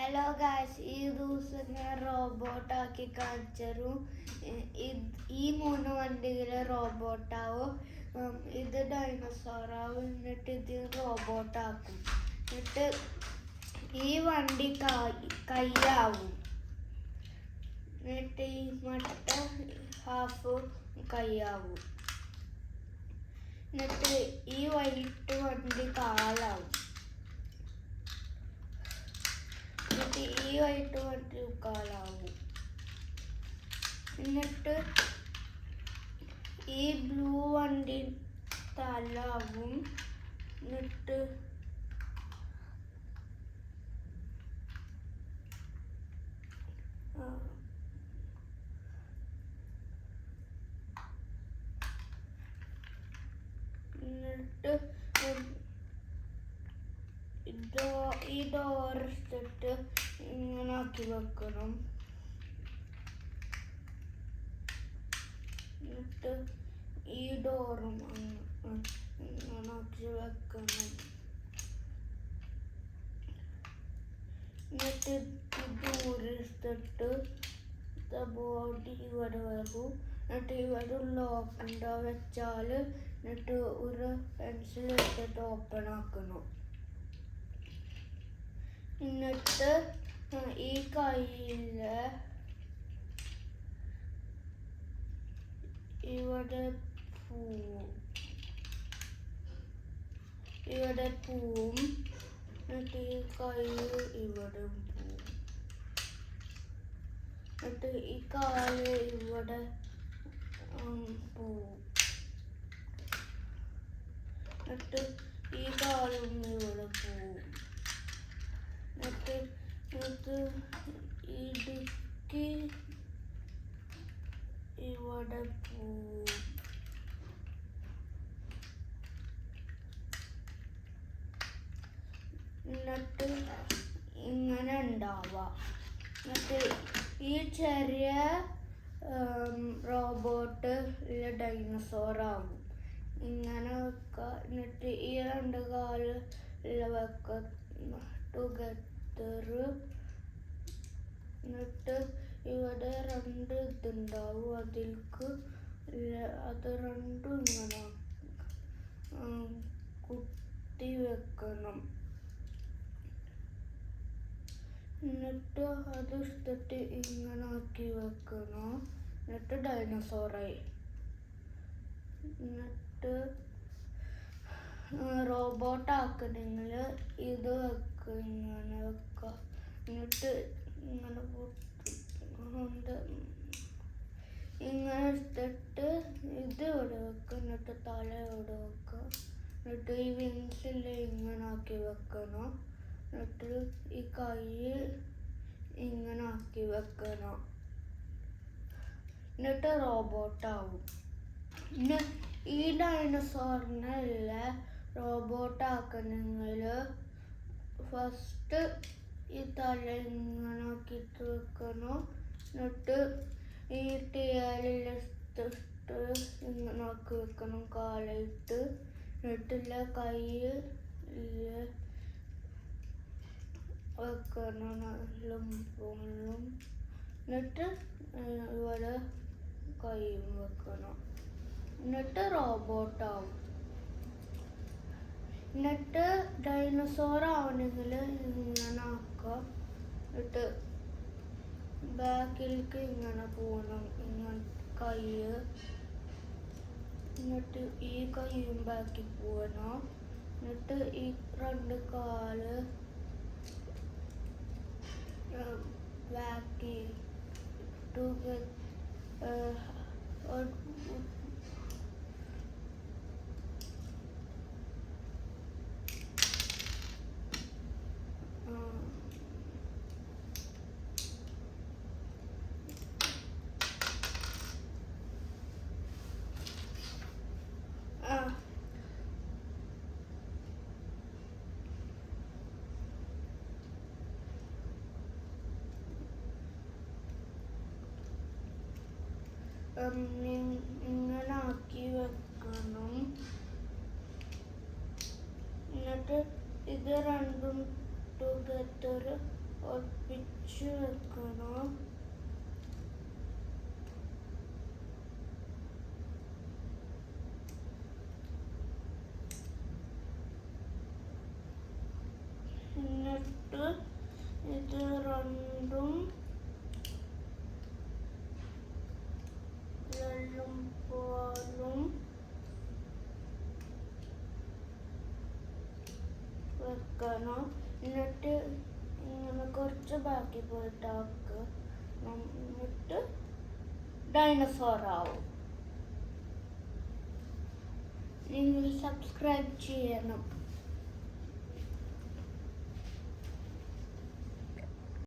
Hello guys, ഈ ദിവസം ഞാൻ റോബോട്ടാക്കി കാണിച്ചു. ഈ 3 വണ്ടികൾ റോബോട്ടാവും. ഇത് ഡൈനോസോറാവും. എന്നിട്ട് ഇത് റോബോട്ടാക്കും. എന്നിട്ട് ഈ വണ്ടി കയ്യാവും. എന്നിട്ട് ഈ മട്ട ഹാഫ് കയ്യാവും. എന്നിട്ട് ഈ വൈറ്റ് വണ്ടി കാലാവും. എന്നിട്ട് ഈ വൈറ്റ് വണ്ടി കാലാവും. എന്നിട്ട് ഈ ബ്ലൂ വണ്ടി തലാവും. എന്നിട്ട് ഈ ഡോർ എടുത്തിട്ട് ഇങ്ങനെ ആക്കി വെക്കണം. എന്നിട്ട് ഈ ഡോറും ഇങ്ങനെ ആക്കി വെക്കണം. എന്നിട്ട് ദൂരെടുത്തിട്ട് ബോഡി ഇവിടെ വരും. എന്നിട്ട് ഇവിടെ ലോക്ക് വെച്ചാൽ എന്നിട്ട് ഒരു പെൻസിൽ എടുത്തിട്ട് ഓപ്പൺ ആക്കണം. എന്നിട്ട് ഈ കയ്യിൽ ഇവിടെ പൂവും. എന്നിട്ട് ഈ കൈ ഇവിടെ പൂവും. എന്നിട്ട് ഈ കാല് ഇവിടെ പൂവും. എന്നിട്ട് ഈ കാലും ഇവിടെ പോവും. എന്നിട്ട് ഇടുക്കി ഇവിടെ പോവും. എന്നിട്ട് ഇങ്ങനെ ഉണ്ടാവാം. എന്നിട്ട് ഈ ചെറിയ റോബോട്ട് ഡൈനോസോറാവും. ഇങ്ങനെ വെക്കുക. എന്നിട്ട് ഈ 2 കാല് വെക്കുക ടുഗദർ. എന്നിട്ട് ഇവിടെ 2 ഇതുണ്ടാവും. അതിൽക്ക് അത് 2 ഇങ്ങനെ കുത്തി വെക്കണം. എന്നിട്ട് അത് എടുത്തിട്ട് ഇങ്ങനെ ആക്കി വെക്കണം. എന്നിട്ട് ഡൈനോസോറായി. എന്നിട്ട് റോബോട്ട് ആക്കണമെങ്കിൽ ഇത് വെക്കുക, ഇങ്ങനെ വെക്കുക. എന്നിട്ട് ഇങ്ങനെ ഇങ്ങനെ എടുത്തിട്ട് ഇത് ഇവിടെ വെക്കുക. എന്നിട്ട് തല ഇവിടെ വെക്കുക. എന്നിട്ട് ഈ വിങ്സിൽ ഇങ്ങനെ ആക്കി വെക്കണം. എന്നിട്ട് ഈ കൈ ഇങ്ങനെ ആക്കി വെക്കണം. എന്നിട്ട് റോബോട്ടാവും. പിന്നെ ഈ ഡൈനോസോറിനല്ല റോബോട്ടാക്കണമെങ്കിൽ ഫസ്റ്റ് ഈ തല ഇങ്ങനെ ആക്കിയിട്ട് വെക്കണം. എന്നിട്ട് ഈ ടേലിലിട്ട് ഇങ്ങനെ ആക്കി വെക്കണം കാലായിട്ട്. എന്നിട്ടില്ല കൈ വെക്കണം നല്ല മുകളിലും. എന്നിട്ട് ഇവിടെ കൈയും വെക്കണം. എന്നിട്ട് റോബോട്ടാവും. എന്നിട്ട് ഡൈനോസോർ ആവണമെങ്കിൽ ഇങ്ങനെ ആക്കാം. എന്നിട്ട് ബാക്കിലേക്ക് ഇങ്ങനെ പോകണം. ഇങ്ങനെ കൈ. എന്നിട്ട് ഈ കൈയും ബാക്കിൽ പോകണം. എന്നിട്ട് ഈ 2 കാല് ബാക്കി ഇങ്ങനെ ആക്കി വെക്കണം. എന്നിട്ട് ഇത് 2 ടുഗദർ ഒളിപ്പിച്ച് വെക്കണം. എന്നിട്ട് ഇത് രണ്ടും വെള്ളം പോലും വെക്കണം. എന്നിട്ട് ഇങ്ങനെ കുറച്ച് ബാക്കി പോയിട്ടാക്കുക. എന്നിട്ട് ഡൈനോസോർ ആവും. നിങ്ങൾ സബ്സ്ക്രൈബ് ചെയ്യണം.